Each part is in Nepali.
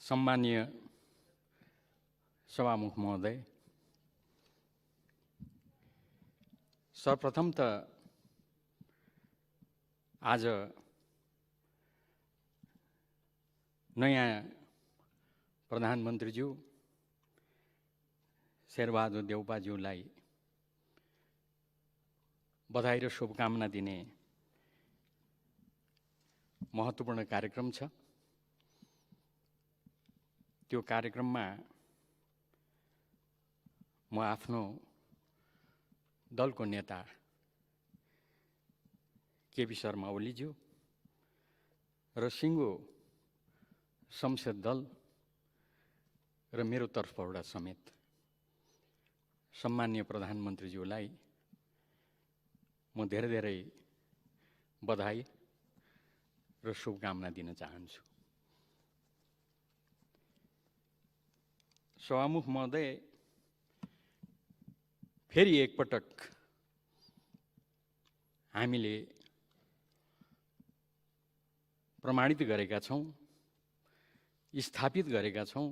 सम्मानीय सभामुख महोदय, सर्वप्रथम त आज नयाँ प्रधानमन्त्रीज्यू शेरबहादुर देउपाज्यूलाई बधाई र शुभकामना दिने महत्त्वपूर्ण कार्यक्रम छ। त्यो कार्यक्रममा म आफ्नो दलको नेता केपी शर्मा ओलीज्यू र सिङ्गो संसद दल र मेरो तर्फबाट समेत सम्मानीय प्रधानमन्त्रीज्यूलाई म धेरै धेरै बधाई र शुभकामना दिन चाहन्छु। सभामुख महोदय, फेरि एकपटक हामीले प्रमाणित गरेका छौं, स्थापित गरेका छौं,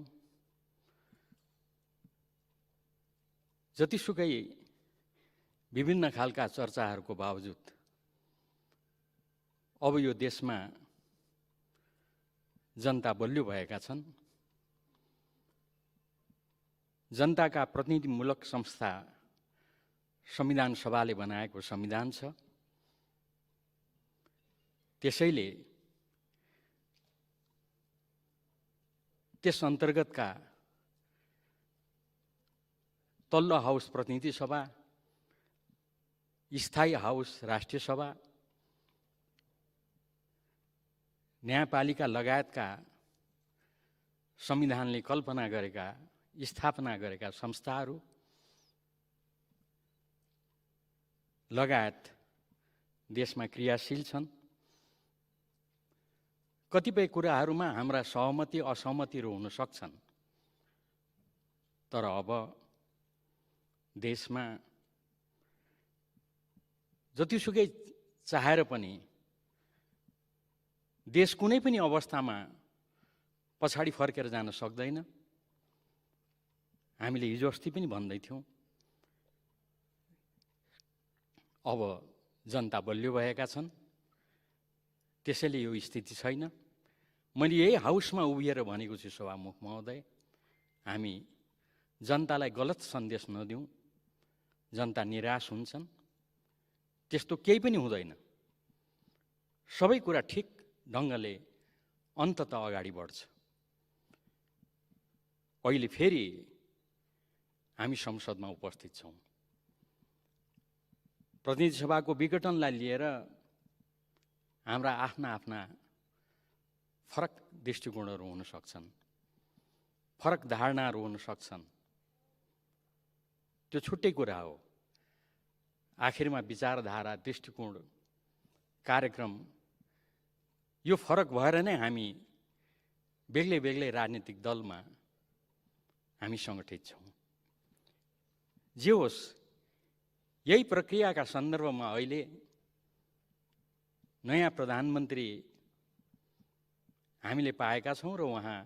जतिसुकै विभिन्न खालका चर्चाहरूको बावजुद अब यो देशमा जनता बलियो भएका छन्। जनताका प्रतिनिधिमूलक संस्था संविधान सभाले बनाएको संविधान छ। त्यसैले त्यस अन्तर्गतका तल्लो हाउस प्रतिनिधि सभा, स्थायी हाउस राष्ट्रिय सभा, न्यायपालिका लगायतका संविधानले कल्पना गरेका स्थापना गरेका संस्थाहरू लगायत देशमा क्रियाशील छन्। कतिपय कुराहरूमा हाम्रा सहमति असहमतिहरू हुन सक्छन्, तर अब देशमा जतिसुकै चाहेर पनि देश कुनै पनि अवस्थामा पछाडि फर्केर जान सक्दैन। हामीले हिजो अस्ति पनि भन्दै थियौं, अब जनता बलियो भएका छन्, त्यसैले यो स्थिति छैन। मैले यही हाउसमा उभिएर भनेको छु, सभामुख महोदय, हामी जनतालाई गलत सन्देश नदिउँ। जनता निराश हुन्छन्, त्यस्तो केही पनि हुँदैन। सबै कुरा ठिक ढङ्गले अन्ततः अगाडि बढ्छ। अहिले फेरि हामी संसदमा उपस्थित छौं। प्रतिनिधि सभाको विघटनलाई लिएर हाम्रा आफ्ना आफ्ना फरक दृष्टिकोणहरू हुन सक्छन्, फरक धारणाहरू हुन सक्छन्। त्यो छुट्टै कुरा हो। आखिरमा विचारधारा, दृष्टिकोण, कार्यक्रम यो फरक भएर नै हामी बेग्लै बेग्लै राजनीतिक दलमा हामी सङ्गठित छौं। जे होस्, यही प्रक्रियाका सन्दर्भमा अहिले नयाँ प्रधानमन्त्री हामीले पाएका छौं र उहाँ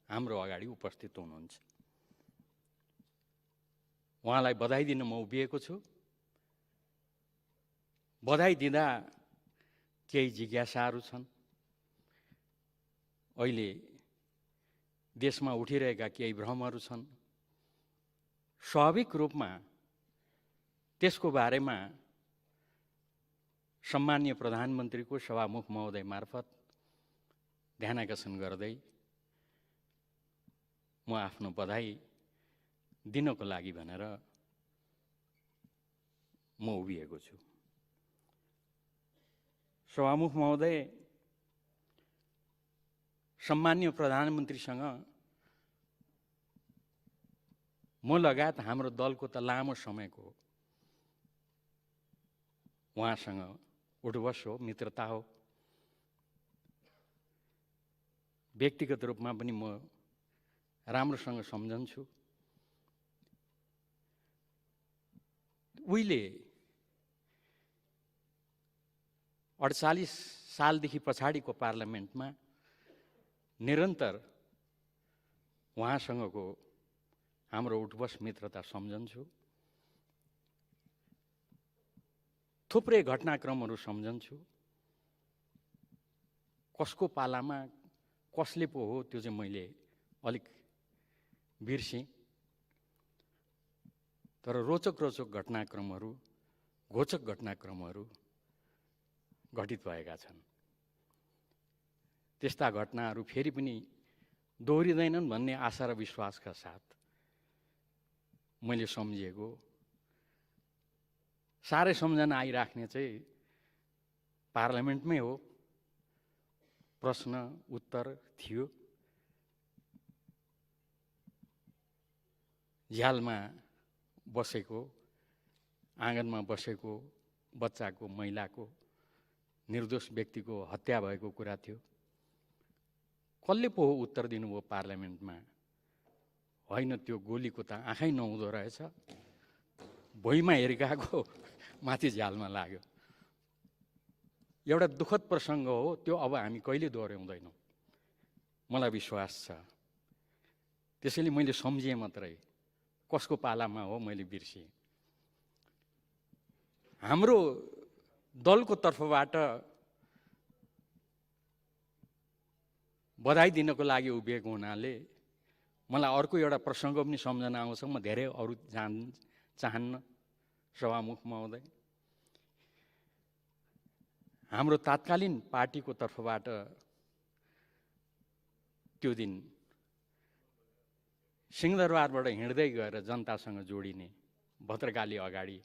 हाम्रो अगाडि उपस्थित हुनुहुन्छ। उहाँलाई बधाई दिन म उभिएको छु। बधाई दिँदा केही जिज्ञासाहरू छन्। अहिले देशमा उठिरहेका केही भ्रमहरू छन्। स्वाभाविक रूपमा त्यसको बारेमा सम्मानीय प्रधानमन्त्रीको सभामुख महोदय मार्फत ध्यानाकर्षण गर्दै म आफ्नो बधाई दिनको लागि भनेर म उभिएको छु। सभामुख महोदय, सम्मानीय प्रधानमन्त्रीसँग म लगायत हाम्रो दलको त लामो समयको उहाँसँग उठबस हो, मित्रता हो। व्यक्तिगत रूपमा पनि म राम्रोसँग सम्झन्छु। उहिले 48 सालदेखि पछाडिको पार्लियामेन्टमा निरन्तर उहाँसँगको हाम्रो उठबस मित्रता सम्झन्छु। थुप्रै घटनाक्रमहरू सम्झन्छु। कसको पालामा कसले पो हो त्यो चाहिँ मैले अलिक बिर्सेँ। तर रोचक घटनाक्रमहरू, घोचक घटनाक्रमहरू घटित भएका छन्। त्यस्ता घटनाहरू फेरि पनि दोहोरिँदैनन् भन्ने आशा र विश्वासका साथ मैले सम्झिएको साह्रै सम्झना आइराख्ने चाहिँ पार्लियामेन्टमै हो। प्रश्न उत्तर थियो। झ्यालमा बसेको, आँगनमा बसेको बच्चाको, महिलाको, निर्दोष व्यक्तिको हत्या भएको कुरा थियो। कसले पो हो उत्तर दिनुभयो पार्लियामेन्टमा, होइन त्यो गोलीको त आँखै नहुँदो रहेछ, भुइँमा हिर्काएको माथि झ्यालमा लाग्यो। एउटा दुःखद प्रसङ्ग हो त्यो। अब हामी कहिले दोहोऱ्याउँदैनौँ, मलाई विश्वास छ। त्यसैले मैले सम्झिएँ मात्रै, कसको पालामा हो मैले बिर्सेँ। हाम्रो दलको तर्फबाट बधाई दिनको लागि उभिएको हुनाले मलाई अर्को एउटा प्रसङ्ग पनि सम्झना आउँछ। म धेरै अरू चाहन्न सभामुख महोदय। हाम्रो तात्कालीन पार्टीको तर्फबाट त्यो दिन सिंहदरबारबाट हिँड्दै गएर जनतासँग जोडिने, भद्रकाली अगाडि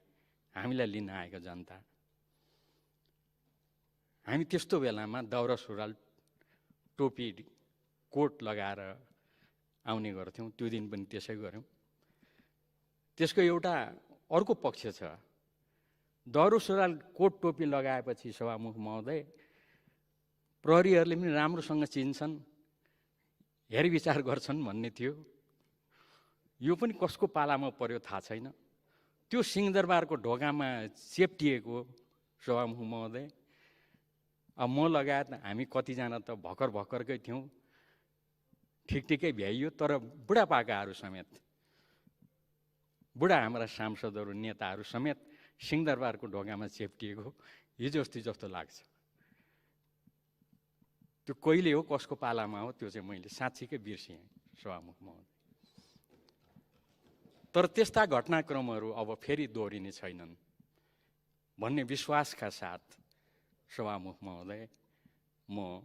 हामीलाई लिन आएको जनता, हामी त्यस्तो बेलामा दौरा सुरुवाल, टोपी, कोट लगाएर आउने गर्थ्यौँ। त्यो दिन पनि त्यसै गऱ्यौँ। त्यसको एउटा अर्को पक्ष छ। दौरा सुरुवाल, कोट, टोपी लगाएपछि सभामुख महोदय, प्रहरीहरूले पनि राम्रोसँग चिन्छन्, हेरविचार गर्छन् भन्ने थियो। यो पनि कसको पालामा पर्यो थाहा छैन। त्यो सिंहदरबारको ढोकामा चेप्टिएको सभामुख महोदय, अब म लगायत हामी कतिजना त भर्खरकै थियौँ, ठिकै भ्याइयो। तर बुढापाकाहरू समेत, बुढा हाम्रा सांसदहरू, नेताहरू समेत सिंहदरबारको ढोकामा चेप्टिएको हिजो अस्ति जस्तो लाग्छ। त्यो कहिले हो, कसको पालामा हो, त्यो चाहिँ मैले साँच्चीकै बिर्सेँ सभामुख महोदय। तर त्यस्ता घटनाक्रमहरू अब फेरि दोहोरिने छैनन् भन्ने विश्वासका साथ सभामुख महोदय म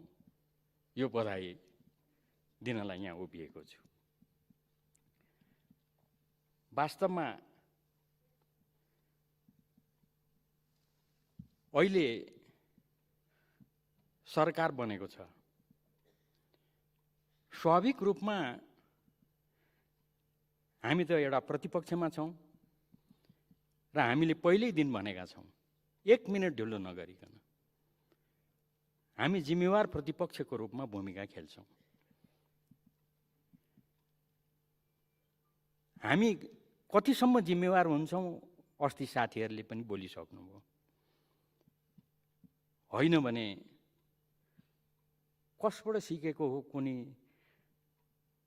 यो बधाई दिनलाई यहाँ उभिएको छु। वास्तवमा अहिले सरकार बनेको छ। स्वाभाविक रूपमा हामी त एउटा प्रतिपक्षमा छौँ र हामीले पहिल्यै दिन भनेका छौँ, 1 मिनट ढिलो नगरिकन हामी जिम्मेवार प्रतिपक्षको रूपमा भूमिका खेल्छौँ। हामी कतिसम्म जिम्मेवार हुन्छौँ अस्ति साथीहरूले पनि बोलिसक्नुभयो। होइन भने कसबाट सिकेको हो कुनै,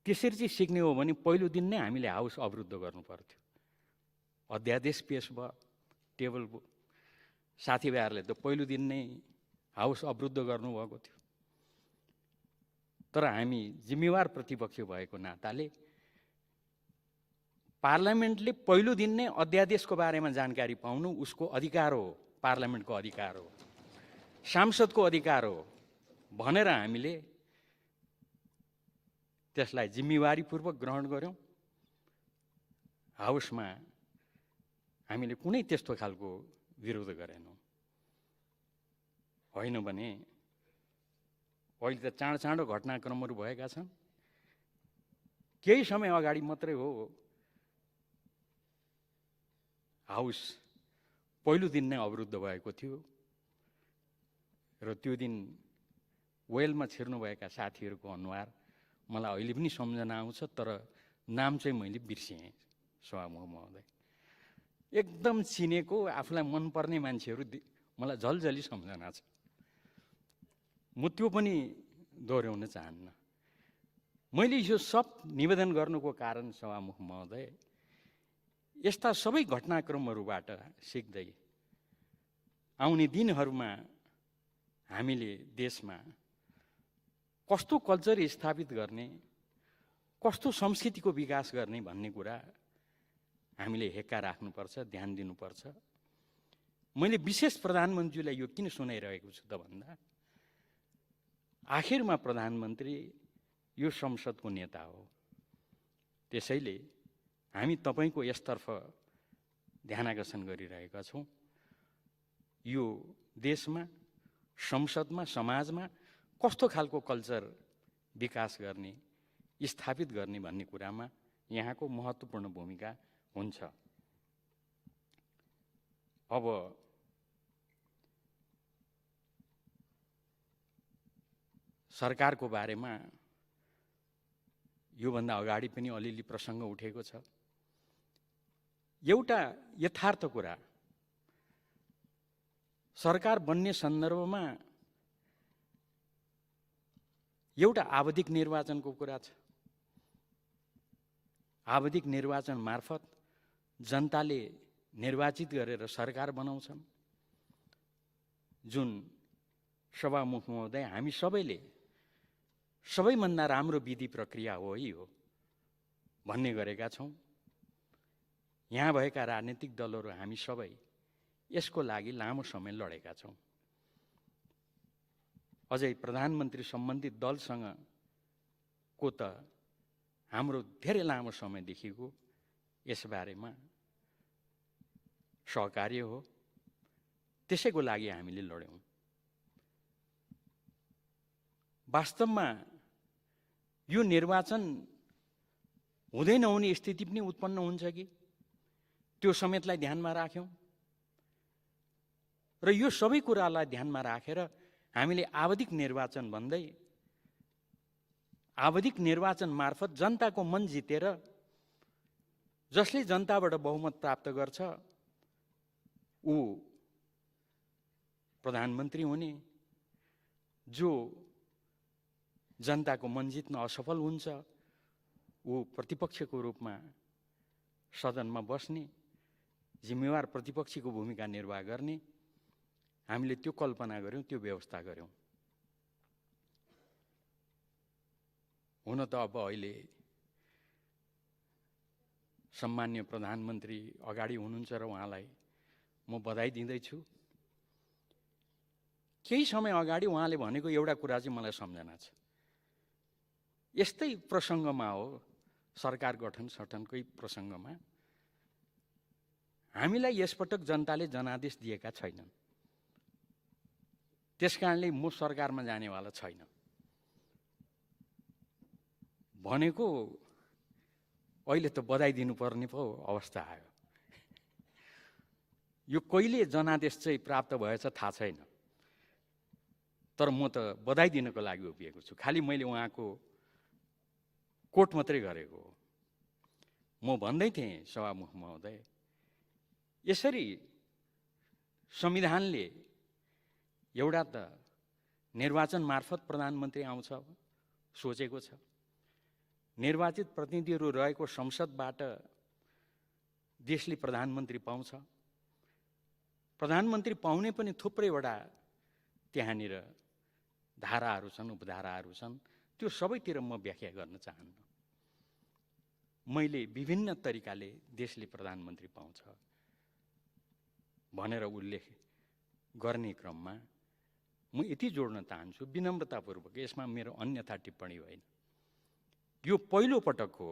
त्यसरी चाहिँ सिक्ने हो भने पहिलो दिन नै हामीले हाउस अवरुद्ध गर्नु पर्थ्यो। अध्यादेश पेश भयो, टेबल साथीभाइहरूले त पहिलो दिन नै हाउस अवरुद्ध गर्नुभएको थियो। तर हामी जिम्मेवार प्रतिपक्ष भएको नाताले पार्लियामेन्टले पहिलो दिन नै अध्यादेशको बारेमा जानकारी पाउनु उसको अधिकार हो, पार्लियामेन्टको अधिकार हो, सांसदको अधिकार हो भनेर हामीले त्यसलाई जिम्मेवारीपूर्वक ग्रहण गर्यौँ। हाउसमा हामीले कुनै त्यस्तो खालको विरोध गरेनौँ। होइन भने अहिले त चाँडो घटनाक्रमहरू भएका छन्। केही समय अगाडि मात्रै हो हाउस पहिलो दिन नै अवरुद्ध भएको थियो र त्यो दिन वेलमा छिर्नुभएका साथीहरूको अनुहार मलाई अहिले पनि सम्झना आउँछ। तर नाम चाहिँ मैले बिर्सेँ सभामुख महोदय। एकदम चिनेको, आफूलाई मनपर्ने मान्छेहरू मलाई झलझली सम्झना छ। म त्यो पनि दोहोऱ्याउन चाहन्न। मैले यो सब निवेदन गर्नुको कारण सभामुख महोदय, यस्ता सबै घटनाक्रमहरूबाट सिक्दै आउने दिनहरूमा हामीले देशमा कस्तो कल्चर स्थापित गर्ने, कस्तो संस्कृतिको विकास गर्ने भन्ने कुरा हामीले हेक्का राख्नुपर्छ, ध्यान दिनुपर्छ। मैले विशेष प्रधानमन्त्रीलाई यो किन सुनाइरहेको छु त भन्दा, आखिरमा प्रधानमन्त्री यो संसदको नेता हो। त्यसैले हामी तपाईको यसतर्फ ध्यानाकर्षण गरिरहेका छौँ। यो देशमा, संसदमा, समाजमा कस्तो खालको कल्चर विकास गर्ने, स्थापित गर्ने भन्ने कुरामा यहाँको महत्त्वपूर्ण भूमिका हुन्छ। अब सरकारको बारेमा योभन्दा अगाडि पनि अलिअलि प्रसङ्ग उठेको छ। एउटा यथार्थ कुरा, सरकार बन्ने सन्दर्भमा एउटा आवधिक निर्वाचनको कुरा छ। आवधिक निर्वाचन मार्फत जनताले निर्वाचित गरेर सरकार बनाउँछन्, जुन सभामुख महोदय हामी सबैले सबैभन्दा राम्रो विधि प्रक्रिया हो भन्ने गरेका छौँ। यहाँ भएका राजनीतिक दलहरू हामी सबै यसको लागि लामो समय लडेका छौँ। अझै प्रधानमन्त्री सम्बन्धित दलसँग को त हाम्रो धेरै लामो समयदेखिको यसबारेमा सहकार्य हो। त्यसैको लागि हामीले लड्यौँ। वास्तवमा यो निर्वाचन हुँदै नहुने स्थिति पनि उत्पन्न हुन्छ कि त्यो समेतलाई ध्यानमा राख्यौँ र यो सबै कुरालाई ध्यानमा राखेर हामीले आवधिक निर्वाचन भन्दै आवधिक निर्वाचन मार्फत जनताको मन जितेर जसले जनताबाट बहुमत प्राप्त गर्छ ऊ प्रधानमन्त्री हुने, जो जनताको मन जित्न असफल हुन्छ ऊ प्रतिपक्षको रूपमा सदनमा बस्ने, जिम्मेवार प्रतिपक्षीको भूमिका निर्वाह गर्ने। हामीले त्यो कल्पना गर्यौँ, त्यो व्यवस्था गर्यौँ। हुन त अब अहिले सम्मान्य प्रधानमन्त्री अगाडि हुनुहुन्छ र उहाँलाई म बधाई दिँदैछु। केही समय अगाडि उहाँले भनेको एउटा कुरा चाहिँ मलाई सम्झना छ। यस्तै प्रसङ्गमा हो, सरकार गठन सठनकै प्रसङ्गमा, हामीलाई यसपटक जनताले जनादेश दिएका छैनन्, त्यसकारणले म सरकारमा जानेवाला छैन भनेको अहिले त बधाई दिनुपर्ने पो अवस्था आयो। यो कहिले जनादेश चाहिँ प्राप्त भएछ थाहा छैन, तर म त बधाई दिनको लागि उभिएको छु। खालि मैले उहाँको कोट मात्रै गरेको हो। म भन्दै थिएँ सभामुख महोदय, यसरी संविधानले एउटा त निर्वाचन मार्फत प्रधानमन्त्री आउँछ सोचेको छ, निर्वाचित प्रतिनिधिहरू रहेको संसदबाट देशले प्रधानमन्त्री पाउँछ। प्रधानमन्त्री पाउने पनि थुप्रैवटा त्यहाँनिर धाराहरू छन्, उपधाराहरू छन्, त्यो सबैतिर म व्याख्या गर्न चाहन्न। मैले विभिन्न तरिकाले देशले प्रधानमन्त्री पाउँछ भनेर उल्लेख गर्ने क्रममा म यति जोड्न चाहन्छु विनम्रतापूर्वक, यसमा मेरो अन्यथा टिप्पणी होइन। यो पहिलो पटक हो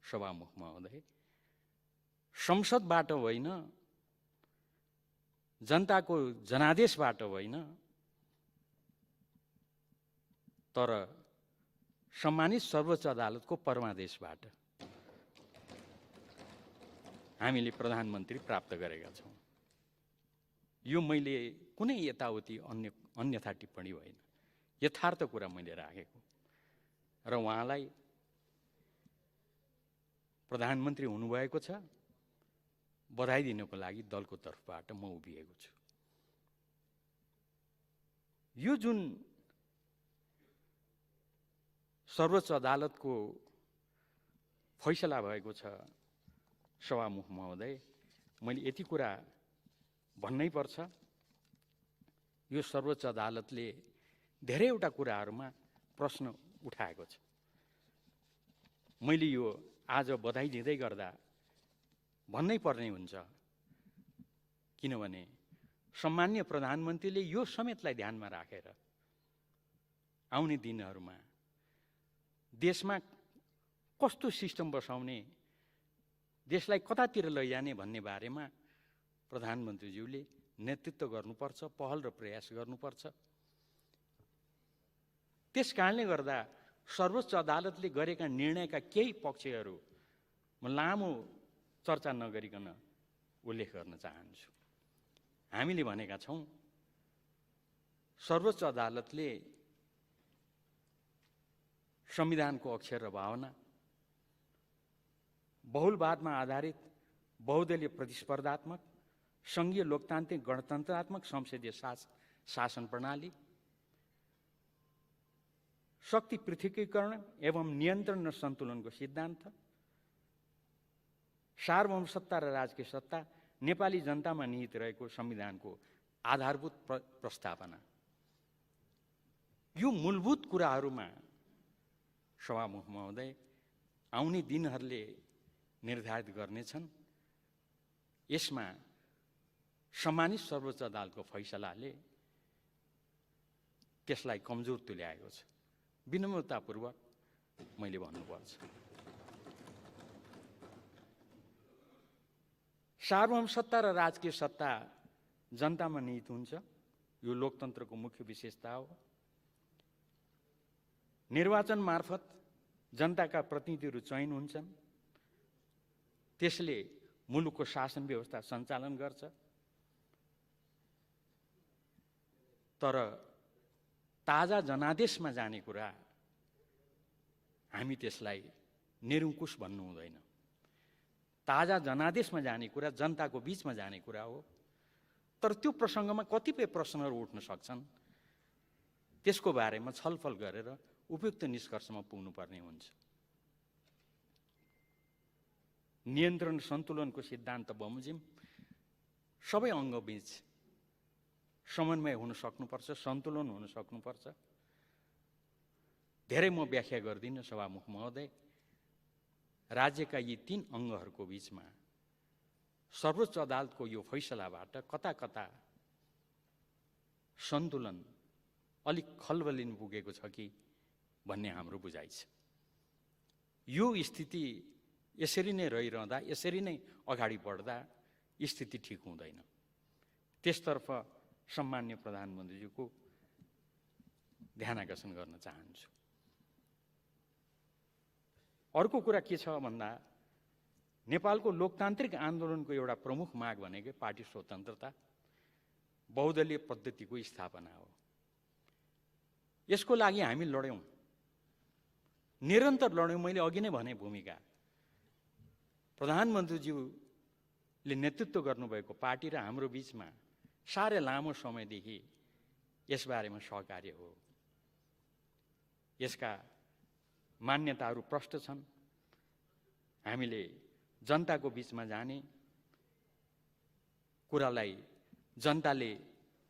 सभामुख महोदय, संसदबाट होइन, जनताको जनादेशबाट होइन, तर सम्मानित सर्वोच्च अदालतको परमादेशबाट हामीले प्रधानमन्त्री प्राप्त गरेका छौँ। यो मैले कुनै यताउति अन्यथा टिप्पणी होइन, यथार्थ कुरा मैले राखेको र उहाँलाई प्रधानमन्त्री हुनुभएको छ, बधाई दिनको लागि दलको तर्फबाट म उभिएको छु। यो जुन सर्वोच्च अदालतको फैसला भएको छ सभामुख महोदय। मैले यति कुरा भन्नै पर्छ, यो सर्वोच्च अदालतले धेरैवटा कुराहरूमा प्रश्न उठाएको छ। मैले यो आज बधाई दिँदै गर्दा भन्नै पर्ने हुन्छ, किनभने सम्माननीय प्रधानमन्त्रीले यो समेतलाई ध्यानमा राखेर आउने दिनहरूमा देशमा कस्तो सिस्टम बसाउने, देशलाई कतातिर लैजाने भन्ने बारेमा प्रधानमन्त्रीज्यूले नेतृत्व गर्नुपर्छ, पहल र प्रयास गर्नुपर्छ। त्यस कारणले गर्दा सर्वोच्च अदालतले गरेका निर्णयका केही पक्षहरू म लामो चर्चा नगरिकन उल्लेख गर्न चाहन्छु। हामीले भनेका छौँ सर्वोच्च अदालतले संविधानको अक्षर र भावना, बहुलवादमा आधारित बहुदलीय प्रतिस्पर्धात्मक संघीय लोकतान्त्रिक गणतन्त्रात्मक संसदीय शासन प्रणाली, शक्ति पृथकीकरण एवं नियन्त्रण र सन्तुलनको सिद्धान्त, सार्वभौमसत्ता र राजकीय सत्ता, नेपाली जनतामा निहित रहेको संविधानको आधारभूत प्रस्तावना, यो मूलभूत कुराहरूमा सभामुख महोदय आउने दिनहरूले निर्धारित गर्नेछन्। यसमा सम्मानित सर्वोच्च अदालतको फैसलाले त्यसलाई कमजोर तुल्याएको छ, विनम्रतापूर्वक मैले भन्नुपर्छ। सार्वभौम सत्ता र राजकीय सत्ता जनतामा निहित हुन्छ, यो लोकतन्त्रको मुख्य विशेषता हो। निर्वाचन मार्फत जनताका प्रतिनिधिहरू चयन हुन्छन्, त्यसले मुलुकको शासन व्यवस्था सञ्चालन गर्छ। तर ताजा जनादेशमा जाने कुरा हामी त्यसलाई निरङ्कुश भन्नु हुँदैन। ताजा जनादेशमा जाने कुरा जनताको बीचमा जाने कुरा हो। तर त्यो प्रसङ्गमा कतिपय प्रश्नहरू उठ्न सक्छन्, त्यसको बारेमा छलफल गरेर उपयुक्त निष्कर्षमा पुग्नुपर्ने हुन्छ। नियन्त्रण सन्तुलनको सिद्धान्त बमोजिम सबै अङ्गबीच समन्वय हुन सक्नुपर्छ, सन्तुलन हुन सक्नुपर्छ। धेरै म व्याख्या गर्दिनँ सभामुख महोदय। राज्यका यी 3 अङ्गहरूको बीचमा सर्वोच्च अदालतको यो फैसलाबाट कता कता सन्तुलन अलिक खलबलिन पुगेको छ कि भन्ने हाम्रो बुझाइ छ। यो स्थिति यसरी नै रहिरहँदा, यसरी नै अगाडि बढ्दा स्थिति ठिक हुँदैन। त्यसतर्फ सम्माननीय प्रधानमन्त्रीज्यूको ध्यानाकर्षण गर्न चाहन्छु। अर्को कुरा के छ भन्दा, नेपालको लोकतान्त्रिक आन्दोलनको एउटा प्रमुख माग भनेकै पार्टी स्वतन्त्रता, बहुदलीय पद्धतिको स्थापना हो। यसको लागि हामी लड्यौँ, निरन्तर लड्यौँ। मैले अघि नै भने भूमिका प्रधानमन्त्रीज्यूले नेतृत्व गर्नुभएको पार्टी र हाम्रो बीचमा साह्रै लामो समयदेखि यसबारेमा सहकार्य हो। यसका मान्यताहरू प्रष्ट छन्। हामीले जनताको बीचमा जाने कुरालाई, जनताले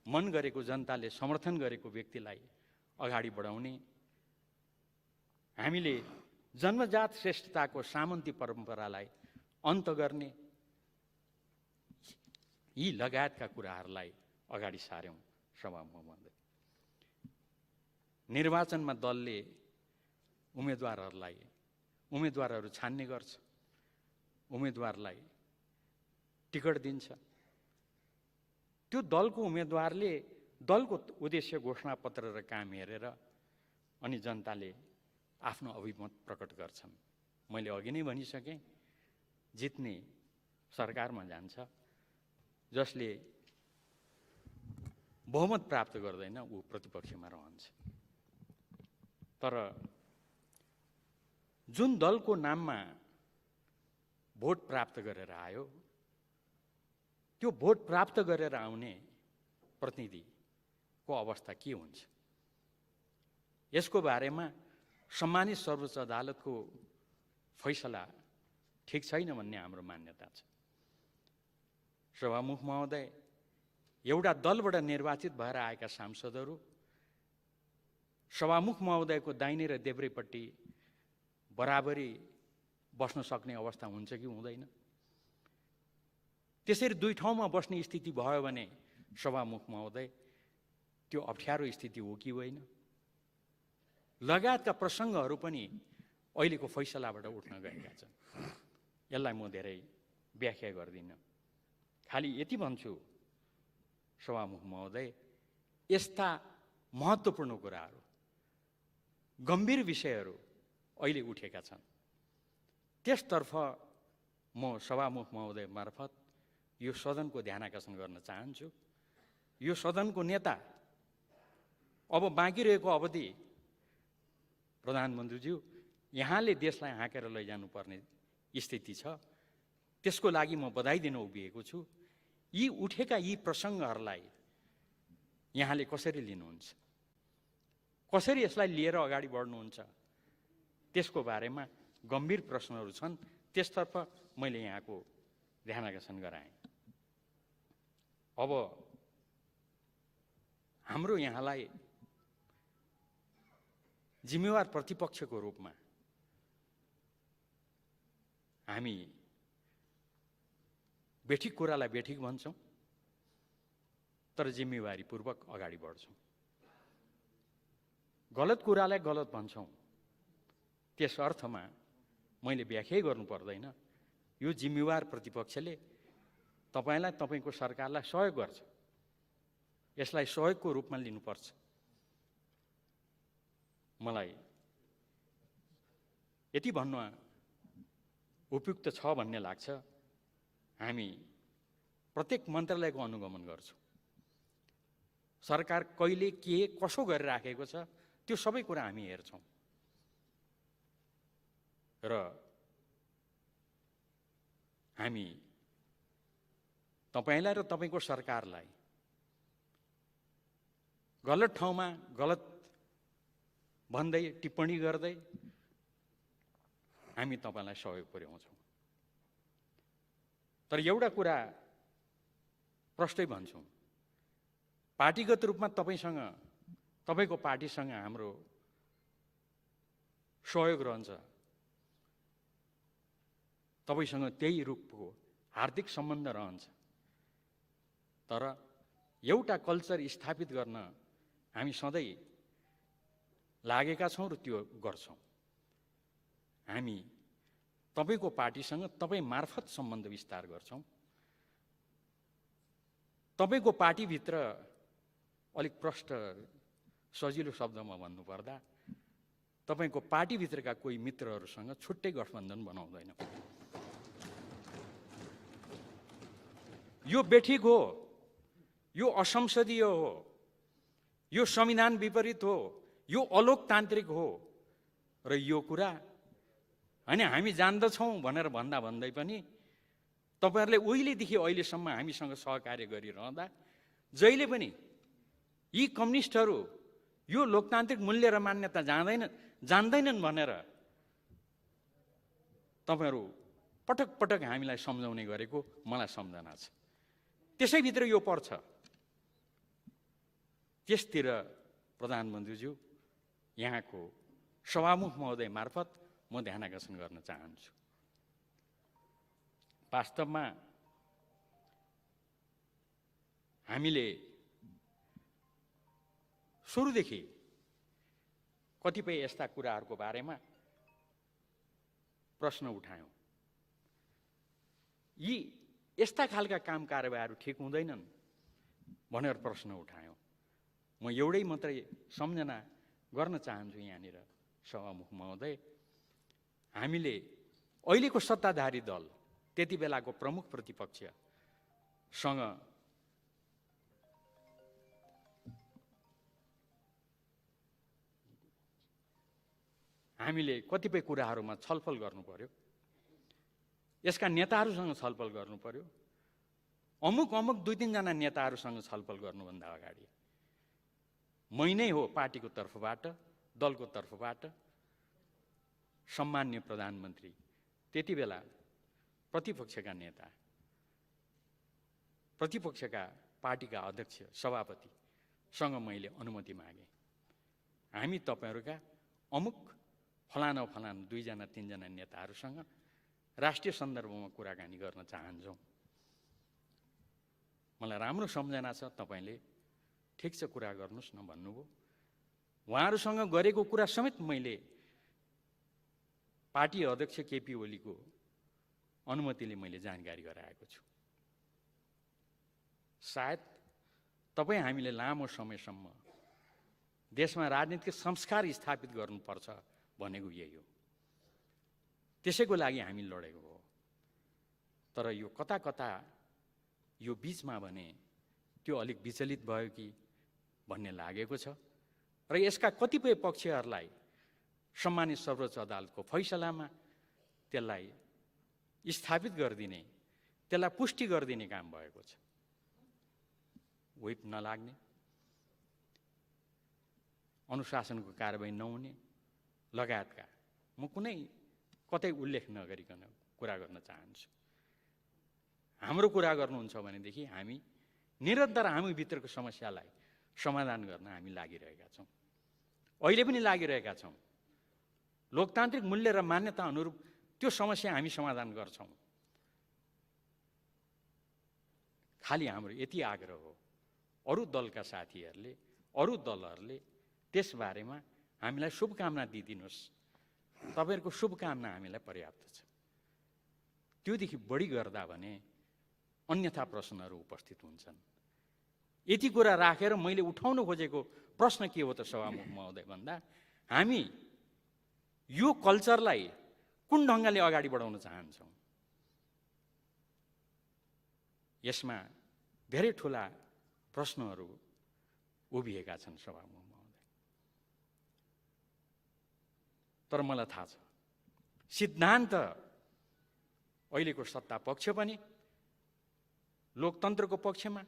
मन गरेको, जनताले समर्थन गरेको व्यक्तिलाई अगाडि बढाउने, हामीले जन्मजात श्रेष्ठताको सामन्ती परम्परालाई अन्त गर्ने, यी लगायतका कुराहरूलाई अगाडि सार्यौँ। सभामुख महोदय, निर्वाचनमा दलले उम्मेदवारहरू छान्ने गर्छ, उम्मेदवारलाई टिकट दिन्छ। त्यो दलको उम्मेदवारले दलको उद्देश्य घोषणापत्र र काम हेरेर अनि जनताले आफ्नो अभिमत प्रकट गर्छन्। मैले अघि नै भनिसकेँ, जित्ने सरकारमा जान्छ, जसले बहुमत प्राप्त गर्दैन ऊ प्रतिपक्षमा रहन्छ। तर जुन दलको नाममा भोट प्राप्त गरेर आयो, त्यो भोट प्राप्त गरेर आउने प्रतिनिधिको अवस्था के हुन्छ, यसको बारेमा सम्मानित सर्वोच्च अदालतको फैसला ठिक छैन भन्ने हाम्रो मान्यता छ। सभामुख महोदय, एउटा दलबाट निर्वाचित भएर आएका सांसदहरू सभामुख महोदयको दाहिने र देब्रेपट्टि बराबरी बस्न सक्ने अवस्था हुन्छ कि हुँदैन? त्यसरी दुई ठाउँमा बस्ने स्थिति भयो भने सभामुख महोदय, त्यो अप्ठ्यारो स्थिति हो कि होइन? लगायतका प्रसङ्गहरू पनि अहिलेको फैसलाबाट उठ्न गएका छन्। यसलाई म धेरै व्याख्या गर्दिनँ, खालि यति भन्छु सभामुख महोदय, यस्ता महत्त्वपूर्ण कुराहरू, गम्भीर विषयहरू अहिले उठेका छन्। त्यसतर्फ म सभामुख महोदय मार्फत यो सदनको ध्यानाकर्षण गर्न चाहन्छु। यो सदनको नेता अब बाँकी रहेको अवधि प्रधानमन्त्रीज्यू, यहाँले देशलाई हाँकेर लैजानुपर्ने स्थिति छ। त्यसको लागि म बधाई दिन उभिएको छु। यी उठेका यी प्रसङ्गहरूलाई यहाँले कसरी लिनुहुन्छ, कसरी यसलाई लिएर अगाडि बढ्नुहुन्छ, त्यसको बारेमा गम्भीर प्रश्नहरू छन्। त्यसतर्फ मैले यहाँको ध्यानाकर्षण गराएँ। अब हाम्रो यहाँलाई जिम्मेवार प्रतिपक्षको रूपमा हामी बेठिक कुरालाई बेठिक भन्छौँ, तर जिम्मेवारीपूर्वक अगाडि बढ्छौँ। गलत कुरालाई गलत भन्छौँ, त्यस अर्थमा मैले व्याख्या गर्नु पर्दैन। यो जिम्मेवार प्रतिपक्षले तपाईँलाई, तपाईँको सरकारलाई सहयोग गर्छ। यसलाई सहयोगको रूपमा लिनुपर्छ। मलाई यति भन्न उपयुक्त छ भन्ने लाग्छ, हामी प्रत्येक मन्त्रालयको अनुगमन गर्छौँ। सरकार कहिले के कसो गरिराखेको छ त्यो सबै कुरा हामी हेर्छौँ र हामी तपाईँलाई र तपाईँको सरकारलाई गलत ठाउँमा गलत भन्दै टिप्पणी गर्दै हामी तपाईँलाई सहयोग पुर्याउँछौँ। तर एउटा कुरा प्रष्टै भन्छौँ, पार्टीगत रूपमा तपाईँसँग, तपाईँको पार्टीसँग हाम्रो सहयोग रहन्छ। तपाईँसँग त्यही रूपको हार्दिक सम्बन्ध रहन्छ। तर एउटा कल्चर स्थापित गर्न हामी सधैँ लागेका छौँ र त्यो गर्छौँ। हामी तपाईँको पार्टीसँग तपाईँ मार्फत सम्बन्ध विस्तार गर्छौँ। तपाईँको पार्टीभित्र अलिक प्रष्ट सजिलो शब्दमा भन्नुपर्दा तपाईँको पार्टीभित्रका कोही मित्रहरूसँग छुट्टै गठबन्धन बनाउँदैनौँ। यो बेठिक हो, यो असंसदीय हो, यो संविधान विपरीत हो, यो अलोकतान्त्रिक हो र यो कुरा होइन हामी जान्दछौँ भनेर भन्दा भन्दै पनि तपाईँहरूले उहिलेदेखि अहिलेसम्म हामीसँग सहकार्य गरिरहँदा जहिले पनि यी कम्युनिस्टहरू यो लोकतान्त्रिक मूल्य र मान्यता जान्दैनन् भनेर तपाईँहरू पटक पटक हामीलाई सम्झाउने गरेको मलाई सम्झना छ। त्यसैभित्र यो पर्छ। त्यसतिर प्रधानमन्त्रीज्यू, यहाँको सभामुख महोदय मार्फत म ध्यानाकर्षण गर्न चाहन्छु। वास्तवमा हामीले सुरुदेखि कतिपय यस्ता कुराहरूको बारेमा प्रश्न उठायौँ। यी यस्ता खालका काम कारबाहीहरू ठिक हुँदैनन् भनेर प्रश्न उठायौँ। म एउटै मात्रै सम्झना गर्न चाहन्छु यहाँनिर सभामुख महोदय, हामीले अहिलेको सत्ताधारी दल, त्यति बेलाको प्रमुख प्रतिपक्षसँग हामीले कतिपय कुराहरूमा छलफल गर्नु पर्यो। यसका नेताहरूसँग छलफल गर्नु पर्यो। अमुक 2-3 जना नेताहरूसँग छलफल गर्नुभन्दा अगाडि मै नै हो पार्टीको तर्फबाट, दलको तर्फबाट सम्मान्य प्रधानमन्त्री, त्यति बेला प्रतिपक्षका नेता, प्रतिपक्षका पार्टीका अध्यक्ष सभापतिसँग मैले अनुमति मागेँ। हामी तपाईहरूका अमुक फलाना फलाना 2 जना 3 जना नेताहरूसँग राष्ट्रिय सन्दर्भमा कुराकानी गर्न चाहन्छौँ। मलाई राम्रो सम्झना छ, तपाईँले ठिक छ कुरा गर्नुहोस् न भन्नुभयो। उहाँहरूसँग गरेको कुरा समेत मैले पार्टी अध्यक्ष केपी ओलीको अनुमतिले मैले जानकारी गराएको छु। सायद तपाईँ हामीले लामो समयसम्म देशमा राजनीतिक संस्कार स्थापित गर्नुपर्छ भनेको यही हो। त्यसैको लागि हामी लडेको हो। तर यो कता कता यो बीचमा भने त्यो अलिक विचलित भयो कि भन्ने लागेको छ र यसका कतिपय पक्षहरूलाई सम्मानित सर्वोच्च अदालतको फैसलामा त्यसलाई स्थापित गरिदिने, त्यसलाई पुष्टि गरिदिने काम भएको छ। व्हिप नलाग्ने, अनुशासनको कारबाही नहुने लगायतका म कुनै कतै उल्लेख नगरिकन कुरा गर्न चाहन्छु। हाम्रो कुरा गर्नुहुन्छ भनेदेखि हामी निरन्तर हामी भित्रको समस्यालाई समाधान गर्न हामी लागिरहेका छौँ, अहिले पनि लागिरहेका छौँ। लोकतान्त्रिक मूल्य र मान्यता अनुरूप त्यो समस्या हामी समाधान गर्छौँ। खालि हाम्रो यति आग्रह हो, अरू दलका साथीहरूले, अरू दलहरूले त्यसबारेमा हामीलाई शुभकामना दिइदिनुहोस्। तपाईँहरूको शुभकामना हामीलाई पर्याप्त छ। त्योदेखि बढी गर्दा भने अन्यथा प्रश्नहरू उपस्थित हुन्छन्। यति कुरा राखेर मैले उठाउन खोजेको प्रश्न के हो त सभामुख महोदय भन्दा, हामी यो कल्चरलाई कुन ढङ्गले अगाडि बढाउन चाहन्छौँ। यसमा धेरै ठुला प्रश्नहरू उभिएका छन् सभामुख महोदय। तर मलाई थाहा छ सिद्धान्त अहिलेको सत्ता पक्ष पनि लोकतन्त्रको पक्षमा,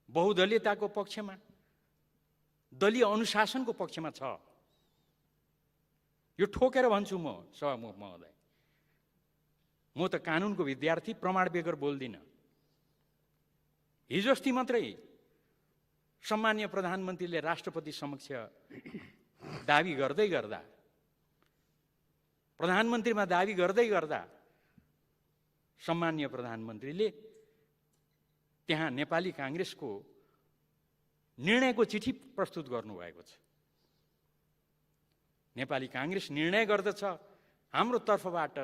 बहुदलीयताको पक्षमा, दलीय अनुशासनको पक्षमा छ। यो ठोकेर भन्छु म सभामुख महोदय। म त कानुनको विद्यार्थी, प्रमाण बेगर बोल्दिनँ। हिजो अस्ति मात्रै सम्मान्य प्रधानमन्त्रीले राष्ट्रपति समक्ष दाबी गर्दै गर्दा, प्रधानमन्त्रीमा दाबी गर्दै गर्दा सम्मान्य प्रधानमन्त्रीले त्यहाँ नेपाली काङ्ग्रेसको निर्णयको चिठी प्रस्तुत गर्नुभएको छ। नेपाली काङ्ग्रेस निर्णय गर्दछ हाम्रो तर्फबाट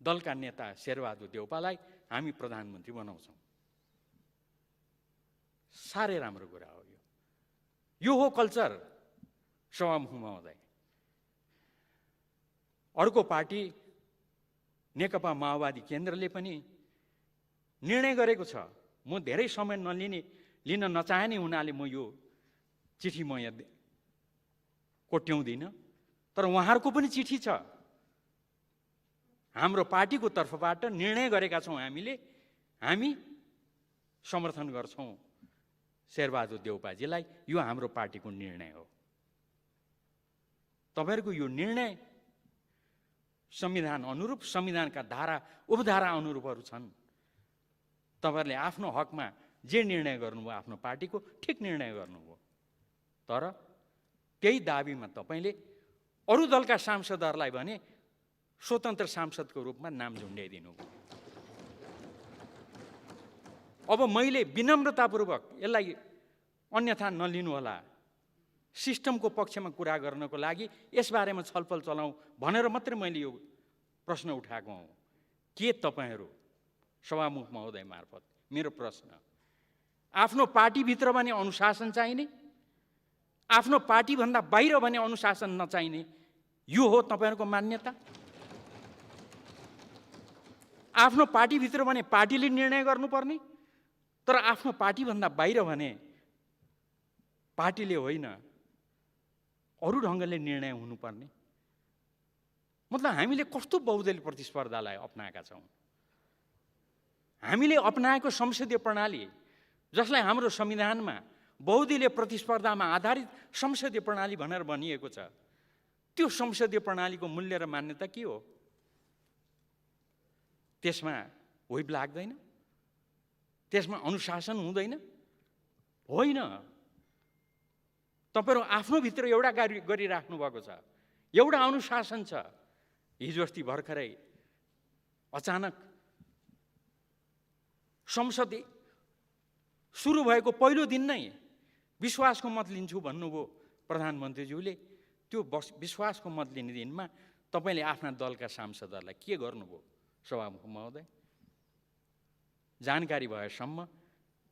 दलका नेता शेरबहादुर देउपालाई हामी प्रधानमन्त्री बनाउँछौँ। साह्रै राम्रो कुरा हो यो हो कल्चर सभामुख महोदय। अर्को पार्टी नेकपा माओवादी केन्द्रले पनि निर्णय गरेको छ। म धेरै समय लिन नचाहने हुनाले म यो चिठी म यहाँ कोट्याउँदिनँ, तर उहाँहरूको पनि चिठी छ। हाम्रो पार्टीको तर्फबाट निर्णय गरेका छौँ हामी समर्थन गर्छौँ शेरबहादुर देउपाजीलाई। यो हाम्रो पार्टीको निर्णय हो। तपाईहरूको यो निर्णय संविधान अनुरूप, संविधानका धारा उपधारा अनुरूपहरू छन्। तपाईहरूले आफ्नो हकमा जे निर्णय गर्नुभयो आफ्नो पार्टीको ठिक निर्णय गर्नुभयो। तर त्यही दाबीमा तपाईँले अरू दलका सांसदहरूलाई भने स्वतन्त्र सांसदको रूपमा नाम झुन्ड्याइदिनु। अब मैले विनम्रतापूर्वक यसलाई अन्यथा नलिनुहोला, सिस्टमको पक्षमा कुरा गर्नको लागि यसबारेमा छलफल चलाउँ भनेर मात्रै मैले यो प्रश्न उठाएको हुँ। के तपाईँहरू सभामुख महोदय मार्फत मेरो प्रश्न, आफ्नो पार्टीभित्र भने अनुशासन चाहिने, आफ्नो पार्टीभन्दा बाहिर भने अनुशासन नचाहिने, यो हो तपाईँहरूको मान्यता? आफ्नो पार्टीभित्र भने पार्टीले निर्णय गर्नुपर्ने, तर आफ्नो पार्टीभन्दा बाहिर भने पार्टीले होइन अरू ढङ्गले निर्णय हुनुपर्ने। मतलब हामीले कस्तो बहुदलीय प्रतिस्पर्धालाई अपनाएका छौँ। हामीले अपनाएको संसदीय प्रणाली, जसलाई हाम्रो संविधानमा बहुदलीय प्रतिस्पर्धामा आधारित संसदीय प्रणाली भनेर भनिएको छ, त्यो संसदीय प्रणालीको मूल्य र मान्यता के हो? त्यसमा व्हिप लाग्दैन? त्यसमा अनुशासन हुँदैन? होइन। तपाईहरु आफ्नो भित्र एउटा गरिराख्नु भएको छ, एउटा अनुशासन छ। हिजो अस्ति भर्खरै अचानक संसद सुरु भएको पहिलो दिन नै विश्वासको मत लिन्छु भन्नुभयो प्रधानमन्त्रीज्यूले। त्यो विश्वासको मत लिने दिनमा तपाईले आफ्ना दलका सांसदहरूलाई के गर्नुभयो सभामुख महोदय? जानकारी भएसम्म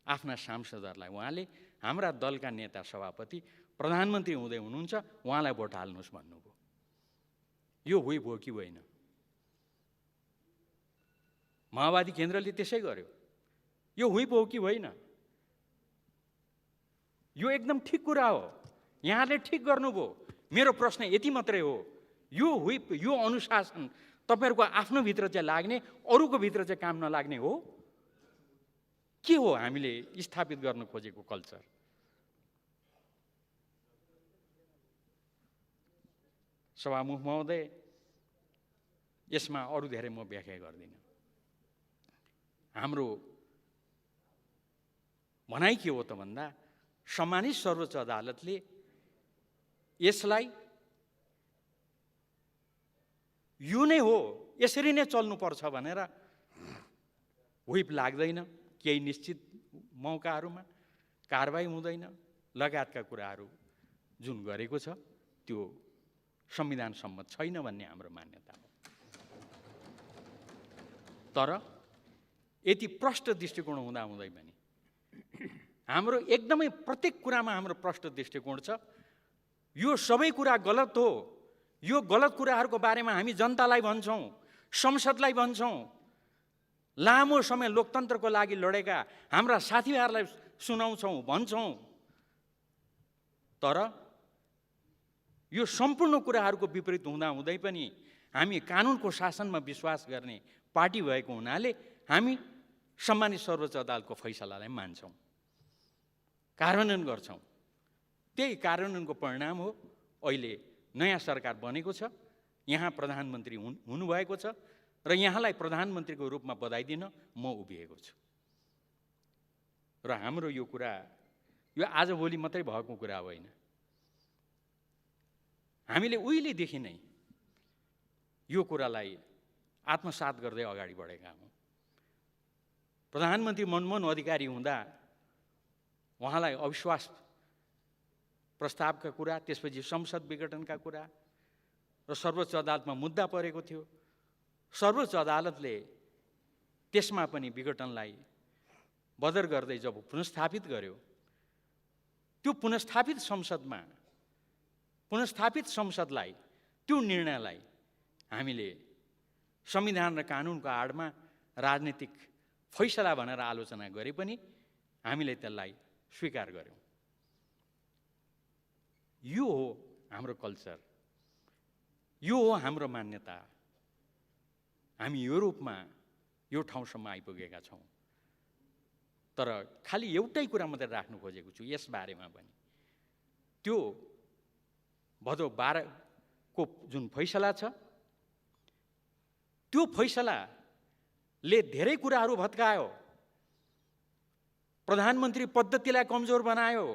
आफ्ना सांसदहरूलाई उहाँले हाम्रा दलका नेता सभापति प्रधानमन्त्री हुँदै हुनुहुन्छ, उहाँलाई भोट हाल्नुहोस् भन्नुभयो। यो व्हिप हो कि होइन? माओवादी केन्द्रले त्यसै गर्यो। यो व्हिप हो कि होइन? यो एकदम ठिक कुरा हो, यहाँले ठिक गर्नुभयो। मेरो प्रश्न यति मात्रै हो, यो व्हिप, यो अनुशासन तपाईहरुको आफ्नो भित्र चाहिँ लाग्ने, अरूको भित्र चाहिँ काम नलाग्ने हो? के हो हामीले स्थापित गर्न खोजेको कल्चर? सभामुख महोदय, यसमा अरू धेरै म व्याख्या गर्दिनँ। हाम्रो भनाइ के हो त भन्दा, सम्मानित सर्वोच्च अदालतले यसलाई यो नै हो, यसरी नै चल्नुपर्छ भनेर व्हिप लाग्दैन, केही निश्चित मौकाहरूमा कारबाही हुँदैन लगायतका कुराहरू जुन गरेको छ त्यो संविधान सम्मत छैन भन्ने हाम्रो मान्यता हो। तर यति प्रष्ट दृष्टिकोण हुँदाहुँदै पनि हाम्रो एकदमै प्रत्येक कुरामा हाम्रो प्रष्ट दृष्टिकोण छ। यो सबै कुरा गलत हो। यो गलत कुराहरूको बारेमा हामी जनतालाई भन्छौँ, संसदलाई भन्छौँ, लामो समय लोकतन्त्रको लागि लडेका हाम्रा साथीभाइहरूलाई सुनाउँछौँ, भन्छौँ। तर यो सम्पूर्ण कुराहरूको विपरीत हुँदाहुँदै पनि हामी कानुनको शासनमा विश्वास गर्ने पार्टी भएको हुनाले हामी सम्मानित सर्वोच्च अदालतको फैसलालाई मान्छौँ, कार्यान्वयन गर्छौँ। त्यही कार्यान्वयनको परिणाम हो अहिले नयाँ सरकार बनेको छ, यहाँ प्रधानमन्त्री हुनुभएको छ र यहाँलाई प्रधानमन्त्रीको रूपमा बधाई दिन म उभिएको छु। र हाम्रो यो कुरा यो आजभोलि मात्रै भएको कुरा होइन। हामीले उहिलेदेखि नै यो कुरालाई आत्मसात गर्दै अगाडि बढेका हौँ। प्रधानमन्त्री मनमोहन अधिकारी हुँदा उहाँलाई अविश्वास प्रस्तावका कुरा, त्यसपछि संसद विघटनका कुरा र सर्वोच्च अदालतमा मुद्दा परेको थियो। सर्वोच्च अदालतले त्यसमा पनि विघटनलाई बदर गर्दै जब पुनस्थापित गर्यो, त्यो पुनस्थापित संसदलाई त्यो निर्णयलाई हामीले संविधान र कानुनको आडमा राजनीतिक फैसला भनेर आलोचना गरे पनि हामीले त्यसलाई स्वीकार गर्यौँ। यो हो हाम्रो कल्चर, यो हो हाम्रो मान्यता। हामी यो रूपमा यो ठाउँसम्म आइपुगेका छौँ। तर खालि एउटै कुरा मात्रै राख्नु खोजेको छु यस बारेमा पनि, त्यो भदौ 12 को जुन फैसला छ, त्यो फैसलाले धेरै कुराहरू भत्कायो, प्रधानमन्त्री पद्धतिलाई कमजोर बनायो,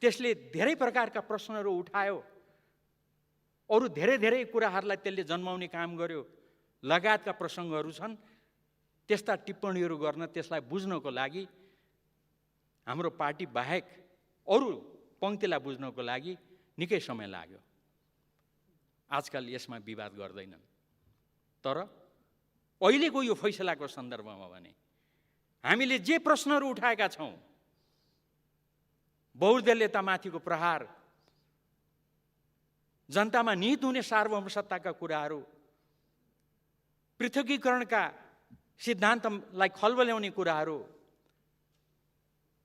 त्यसले धेरै प्रकारका प्रश्नहरू उठायो, अरू धेरै कुराहरूलाई त्यसले जन्माउने काम गर्यो, लगायतका प्रसङ्गहरू छन्। त्यस्ता टिप्पणीहरू गर्न, त्यसलाई बुझ्नको लागि हाम्रो पार्टी बाहेक अरू पङ्क्तिलाई बुझ्नको लागि निकै समय लाग्यो। आजकल यसमा विवाद गर्दैनन्। तर अहिलेको यो फैसलाको सन्दर्भमा भने हामीले जे प्रश्नहरू उठाएका छौँ, बहुदलीयतामाथिको प्रहार, जनतामा निहित हुने सार्वभौम सत्ताका कुराहरू, पृथकीकरणका सिद्धान्तलाई खलबल्याउने कुराहरू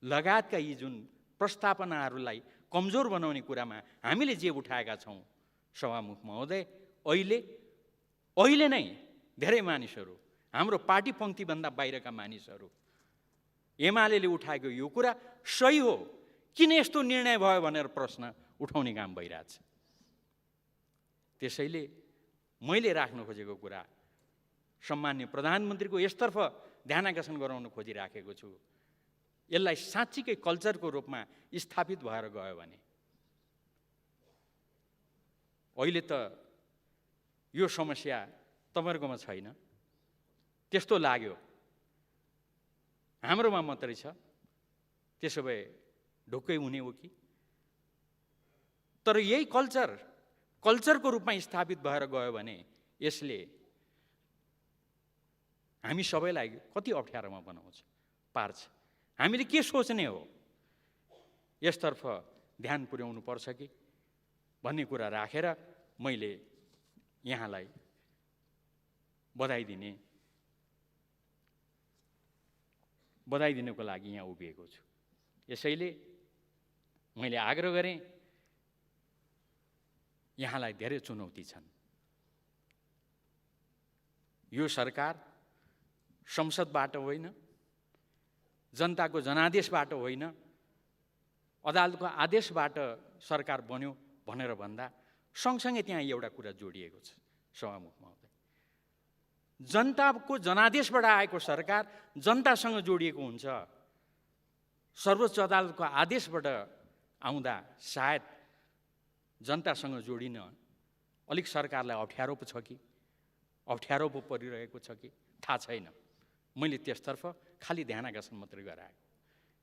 लगायतका यी जुन प्रस्तावनाहरूलाई कमजोर बनाउने कुरामा हामीले जे उठाएका छौँ सभामुख महोदय, अहिले नै धेरै मानिसहरू, हाम्रो पार्टी पङ्क्तिभन्दा बाहिरका मानिसहरू एमाले उठाएको यो कुरा सही हो, किन यस्तो निर्णय भयो भनेर प्रश्न उठाउने काम भइरहेछ। त्यसैले मैले राख्न खोजेको कुरा सम्माननीय प्रधानमन्त्रीको यसतर्फ ध्यान आकर्षण गराउन खोजिराखेको छु। यसलाई साँच्चीकै कल्चरको रूपमा स्थापित भएर गयो भने अहिले त यो समस्या तपाईँहरूकोमा छैन, त्यस्तो लाग्यो हाम्रोमा मात्रै छ। त्यसो भए ढुक्कै हुने हो कि? तर यही कल्चरको रूपमा स्थापित भएर गयो भने यसले हामी सबैलाई कति अप्ठ्यारोमा पार्छ। हामीले के सोच्ने हो, यसतर्फ ध्यान पुर्याउनु पर्छ कि भन्ने कुरा राखेर मैले यहाँलाई बधाई दिनको लागि यहाँ उभिएको छु। यसैले मैले आग्रह गरेँ, यहाँलाई धेरै चुनौती छन्। यो सरकार संसदबाट होइन, जनताको जनादेशबाट होइन, अदालतको आदेशबाट सरकार बन्यो भनेर भन्दा सँगसँगै त्यहाँ एउटा कुरा जोडिएको छ सभामुख महोदय। जनताको जनादेशबाट आएको सरकार जनतासँग जोडिएको हुन्छ। सर्वोच्च अदालतको आदेशबाट आउँदा सायद जनतासँग जोडिन अलिक सरकारलाई अप्ठ्यारो पो छ कि अप्ठ्यारो पो परिरहेको छ कि थाहा छैन। मैले त्यसतर्फ खालि ध्यान आकर्षण मात्रै गराएको।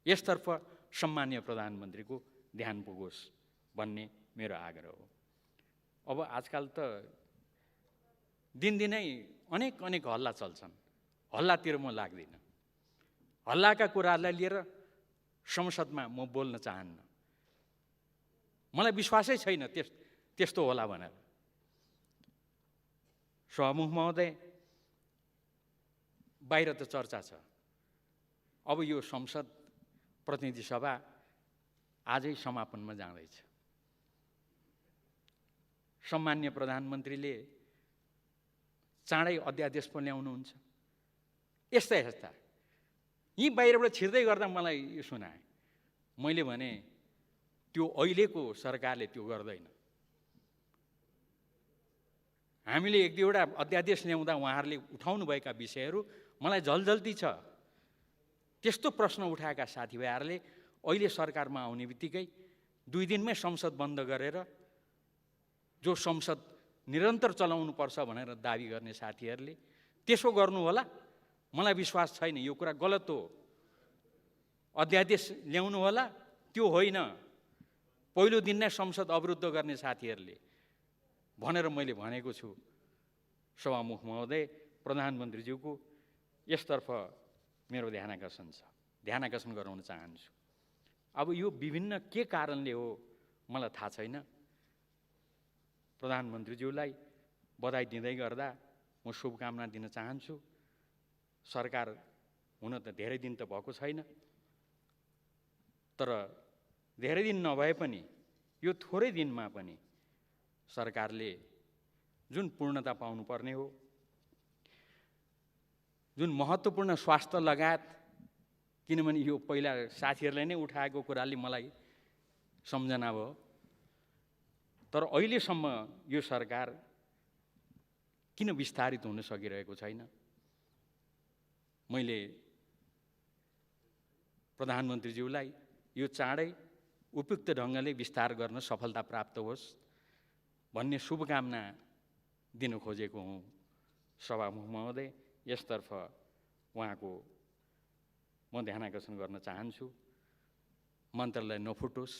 यसतर्फ सम्माननीय प्रधानमन्त्रीको ध्यान पुगोस् भन्ने मेरो आग्रह हो। अब आजकल त दिनदिनै अनेक हल्ला चल्छन्। हल्लातिर म लाग्दिनँ। हल्लाका कुराहरूलाई लिएर संसदमा म बोल्न चाहन्न। मलाई विश्वासै छैन त्यस्तो होला भनेर। सभामुख महोदय, बाहिर त चर्चा छ, अब यो संसद प्रतिनिधि सभा आजै समापनमा जाँदैछ। सम्माननीय प्रधानमन्त्रीले चाँडै अध्यादेश पनि ल्याउनुहुन्छ। यस्ता यी बाहिरबाट छिर्दै गर्दा मलाई यो सुनाए। मैले भने त्यो अहिलेको सरकारले त्यो गर्दैन। हामीले एक दुईवटा अध्यादेश ल्याउँदा उहाँहरूले उठाउनुभएका विषयहरू मलाई झल्झल्ती छ। त्यस्तो प्रश्न उठाएका साथीभाइहरूले अहिले सरकारमा आउने बित्तिकै 2 दिनमै संसद बन्द गरेर जो संसद निरन्तर चलाउनुपर्छ भनेर दाबी गर्ने साथीहरूले त्यसो गर्नु होला। मलाई विश्वास छैन, यो कुरा गलत हो। अध्यादेश ल्याउनु होला, त्यो होइन। पहिलो दिन नै संसद अवरुद्ध गर्ने साथीहरूले भनेर मैले भनेको छु। सभामुख महोदय, प्रधानमन्त्रीज्यूको यसतर्फ मेरो ध्यान आकर्षण गराउन चाहन्छु। अब यो विभिन्न के कारणले हो मलाई थाहा छैन। प्रधानमन्त्रीज्यूलाई बधाई दिँदै गर्दा म शुभकामना दिन चाहन्छु। सरकार हुन त धेरै दिन त भएको छैन, तर धेरै दिन नभए पनि यो थोरै दिनमा पनि सरकारले जुन पूर्णता पाउनुपर्ने हो, जुन महत्त्वपूर्ण स्वास्थ्य लगायत, किनभने यो पहिला साथीहरूले नै उठाएको कुराले मलाई सम्झना भयो, तर अहिलेसम्म यो सरकार किन विस्तारित हुन सकिरहेको छैन? मैले प्रधानमन्त्रीज्यूलाई यो चाँडै उपयुक्त ढङ्गले विस्तार गर्न सफलता प्राप्त होस् भन्ने शुभकामना दिन खोजेको हुँ। सभामुख महोदय, यसतर्फ उहाँको म ध्यान आकर्षण गर्न चाहन्छु। मन्त्रालय नफुटोस्।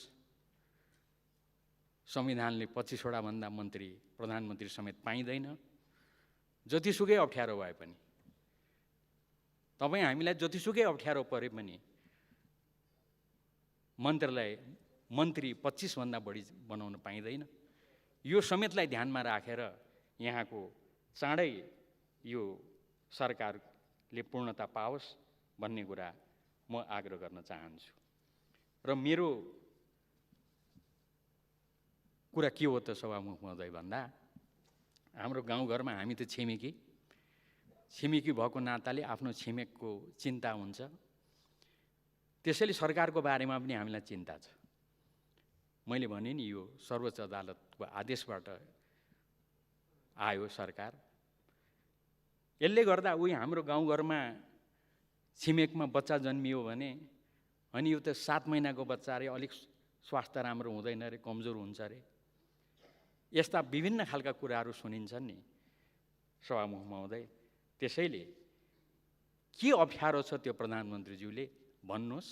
संविधानले 25वटा भन्दा मन्त्री प्रधानमन्त्री समेत पाइँदैन। जतिसुकै अप्ठ्यारो भए पनि, तपाईँ हामीलाई जतिसुकै अप्ठ्यारो परे पनि मन्त्री 25 भन्दा बढी बनाउन पाइँदैन। यो समेतलाई ध्यानमा राखेर यहाँको चाँडै यो सरकारले पूर्णता पाओस् भन्ने कुरा म आग्रह गर्न चाहन्छु। र मेरो कुरा के हो त सभामुख महोदय भन्दा, हाम्रो गाउँघरमा हामी त छिमेकी भएको नाताले आफ्नो छिमेकको चिन्ता हुन्छ। त्यसैले सरकारको बारेमा पनि हामीलाई चिन्ता छ। मैले भने नि यो सर्वोच्च अदालतको आदेशबाट आयो सरकार। यसले गर्दा उही हाम्रो गाउँघरमा छिमेकमा बच्चा जन्मियो भने अनि यो त 7 महिनाको बच्चा अरे, अलिक स्वास्थ्य राम्रो हुँदैन रे, कमजोर हुन्छ रे, यस्ता विभिन्न खालका कुराहरू सुनिन्छन् नि सभामुख महोदय। त्यसैले के अप्ठ्यारो छ त्यो प्रधानमन्त्रीज्यूले भन्नुहोस्,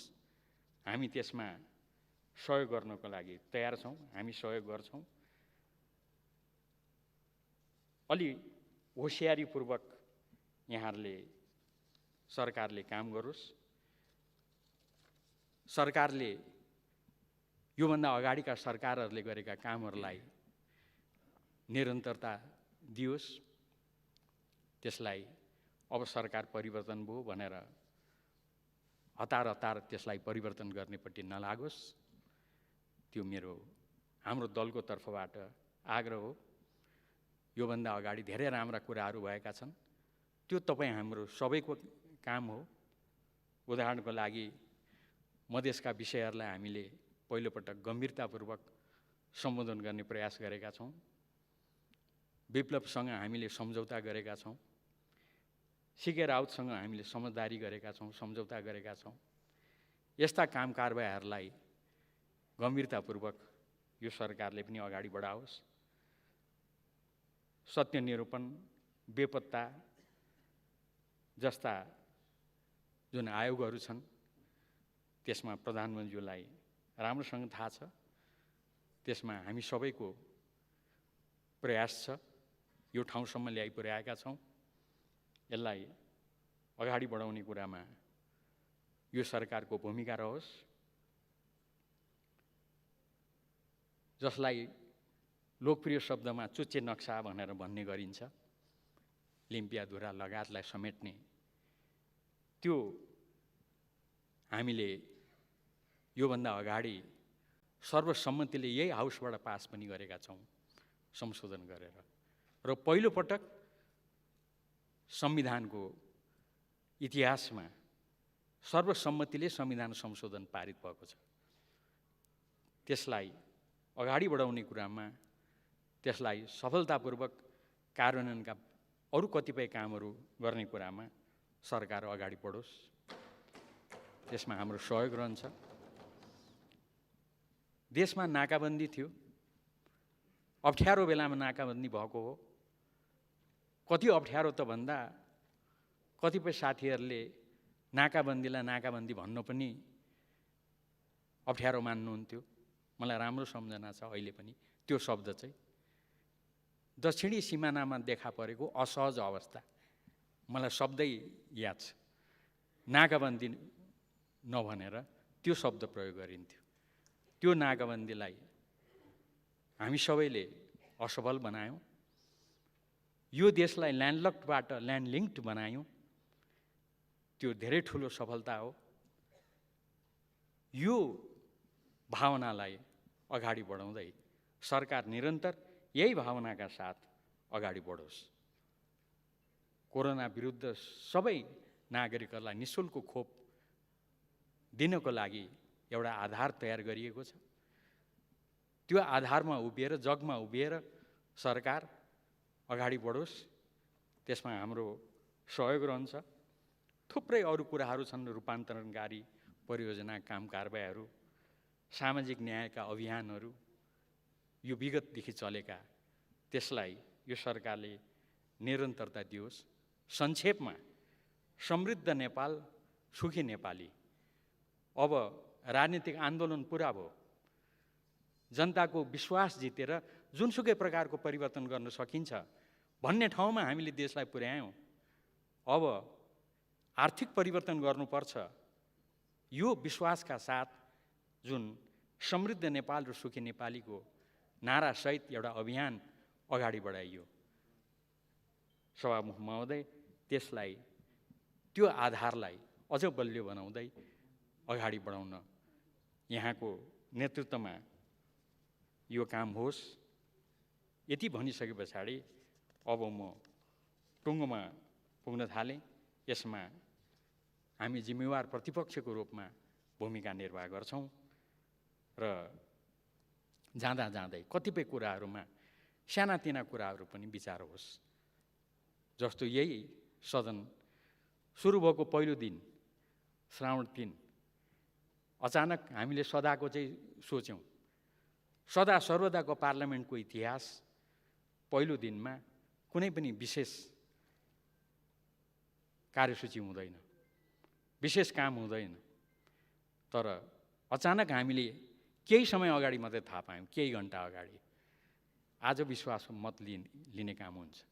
हामी त्यसमा सहयोग गर्नको लागि तयार छौँ, हामी सहयोग गर्छौँ। अलि होसियारीपूर्वक यहाँहरूले सरकारले काम गरोस्, सरकारले योभन्दा अगाडिका सरकारहरूले गरेका कामहरूलाई निरन्तरता दियोस्। त्यसलाई अब सरकार परिवर्तन भयो भनेर हतार त्यसलाई परिवर्तन गर्नेपट्टि नलागोस्, त्यो हाम्रो दलको तर्फबाट आग्रह हो। योभन्दा अगाडि धेरै राम्रा कुराहरू भएका छन्, त्यो तपाईँ हाम्रो सबैको काम हो। उदाहरणको लागि मधेसका विषयहरूलाई हामीले पहिलोपटक गम्भीरतापूर्वक सम्बोधन गर्ने प्रयास गरेका छौँ। विप्लवसँग हामीले सम्झौता गरेका छौँ, सीके राउतसँग हामीले समझदारी गरेका छौँ, सम्झौता गरेका छौँ। यस्ता काम कारबाहीहरूलाई गम्भीरतापूर्वक यो सरकारले पनि अगाडि बढाओस्। सत्य निरूपण, बेपत्ता जस्ता जुन आयोगहरू छन् त्यसमा प्रधानमन्त्रीलाई राम्रोसँग थाहा छ, त्यसमा हामी सबैको प्रयास छ। यो ठाउँसम्म ल्याइ पुर्याएका छौँ। यसलाई अगाडि बढाउने कुरामा यो सरकारको भूमिका रहोस्। जसलाई लोकप्रिय शब्दमा चुच्चे नक्सा भनेर भन्ने गरिन्छ, लिम्पियाधुरा लगायतलाई समेट्ने, त्यो हामीले योभन्दा अगाडि सर्वसम्मतिले यही हाउसबाट पास पनि गरेका छौँ संशोधन गरेर। र पहिलोपटक संविधानको इतिहासमा सर्वसम्मतिले संविधान संशोधन पारित भएको छ। त्यसलाई अगाडि बढाउने कुरामा, त्यसलाई सफलतापूर्वक कार्यान्वयनका अरू कतिपय कामहरू गर्ने कुरामा सरकार अगाडि बढोस्, त्यसमा हाम्रो सहयोग रहन्छ। देशमा नाकाबन्दी थियो, अप्ठ्यारो बेलामा नाकाबन्दी भएको हो। कति अप्ठ्यारो त भन्दा कतिपय साथीहरूले नाकाबन्दीलाई नाकाबन्दी भन्नु पनि अप्ठ्यारो मान्नुहुन्थ्यो। मलाई राम्रो सम्झना छ अहिले पनि त्यो शब्द चाहिँ। दक्षिणी सिमानामा देखा परेको असहज अवस्था, मलाई शब्दै याद छ। नाकाबन्दी नभनेर त्यो शब्द प्रयोग गरिन्थ्यो। त्यो नाकाबन्दीलाई हामी सबैले असफल बनायौँ। यो देशलाई ल्यान्डलक्डबाट ल्यान्डलिङ्क्ड बनायौँ। त्यो धेरै ठुलो सफलता हो। यो भावनालाई अगाडि बढाउँदै सरकार निरन्तर यही भावनाका साथ अगाडि बढोस्। कोरोना विरुद्ध सबै नागरिकहरूलाई निःशुल्क खोप दिनको लागि एउटा आधार तयार गरिएको छ। त्यो आधारमा उभिएर, जगमा उभिएर सरकार अगाडि बढोस्, त्यसमा हाम्रो सहयोग रहन्छ। थुप्रै अरू कुराहरू छन्, रूपान्तरणकारी परियोजना, काम कारबाहीहरू, सामाजिक न्यायका अभियानहरू, यो विगतदेखि चलेका, त्यसलाई यो सरकारले निरन्तरता दियोस्। संक्षेपमा समृद्ध नेपाल, सुखी नेपाली। अब राजनीतिक आन्दोलन पुरा भयो, जनताको विश्वास जितेर जुनसुकै प्रकारको परिवर्तन गर्न सकिन्छ भन्ने ठाउँमा हामीले देशलाई पुर्यायौँ। अब आर्थिक परिवर्तन गर्नुपर्छ, यो विश्वासका साथ जुन समृद्ध नेपाल र सुखी नेपालीको नारासहित एउटा अभियान अगाडि बढाइयो। सभामुख महोदय, त्यसलाई, त्यो आधारलाई अझ बलियो बनाउँदै अगाडि बढाउन यहाँको नेतृत्वमा यो काम होस्। यति भनिसके पछाडि अब म टुङ्गोमा पुग्न थालेँ। यसमा हामी जिम्मेवार प्रतिपक्षको रूपमा भूमिका निर्वाह गर्छौँ र जाँदा जाँदै कतिपय कुराहरूमा सानातिना कुराहरू पनि विचार होस्। जस्तो यही सदन सुरु भएको पहिलो दिन श्रावण 3 अचानक हामीले सदाको चाहिँ सोच्यौँ, सदा सर्वदाको पार्लियामेन्टको इतिहास पहिलो दिनमा कुनै पनि विशेष कार्यसूची हुँदैन, विशेष काम हुँदैन। तर अचानक हामीले केही समय अगाडि मात्रै थाहा पायौँ, केही घन्टा अगाडि आज विश्वासको मत लिने काम हुन्छ।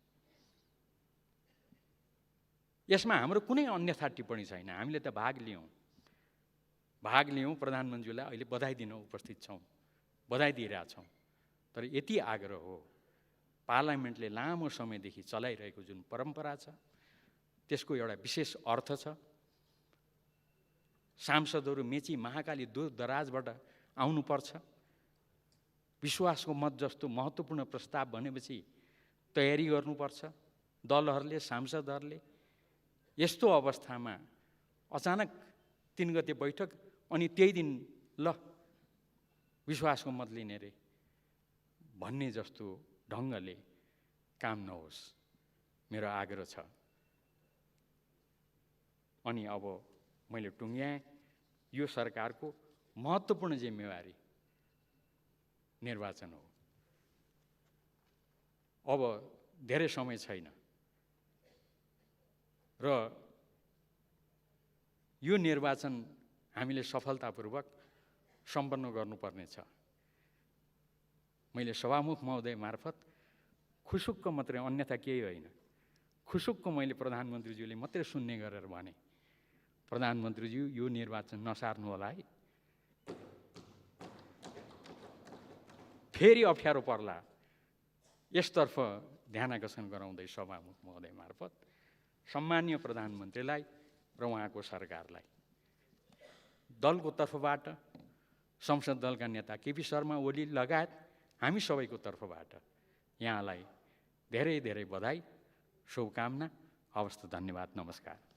यसमा हाम्रो कुनै अन्यथा टिप्पणी छैन। हामीले त भाग लियौँ, प्रधानमन्त्रीलाई अहिले बधाई दिन उपस्थित छौँ, बधाई दिइरहेछौँ। तर यति आग्रह हो, पार्लियामेन्टले लामो समयदेखि चलाइरहेको जुन परम्परा छ त्यसको एउटा विशेष अर्थ छ। सांसदहरू मेची महाकाली दूर दराजबाट आउनुपर्छ। विश्वासको मत जस्तो महत्त्वपूर्ण प्रस्ताव भनेपछि तयारी गर्नुपर्छ दलहरूले, सांसदहरूले। यस्तो अवस्थामा अचानक 3 गते बैठक अनि त्यही दिन ल विश्वासको मत लिने रे भन्ने जस्तो ढङ्गले काम नहोस्, मेरो आग्रह छ। अनि अब मैले टुङ्ग्याएँ, यो सरकारको महत्त्वपूर्ण जिम्मेवारी निर्वाचन हो। अब धेरै समय छैन र यो निर्वाचन हामीले सफलतापूर्वक सम्पन्न गर्नुपर्ने छ। मैले सभामुख महोदय मार्फत खुसुक्क मात्रै, अन्यथा केही होइन, खुसुक्क मैले प्रधानमन्त्रीज्यूले मात्रै सुन्ने गरेर भने, प्रधानमन्त्रीज्यू यो निर्वाचन नसार्नु होला है, फेरि अप्ठ्यारो पर्ला। यसतर्फ ध्यान आकर्षण गराउँदै सभामुख महोदय मार्फत सम्माननीय प्रधानमन्त्रीलाई र उहाँको सरकारलाई दलको तर्फबाट, संसद दलका नेता केपी शर्मा ओली लगायत हामी सबैको तर्फबाट यहाँलाई धेरै धेरै बधाई, शुभकामना। हवस् त, धन्यवाद, नमस्कार।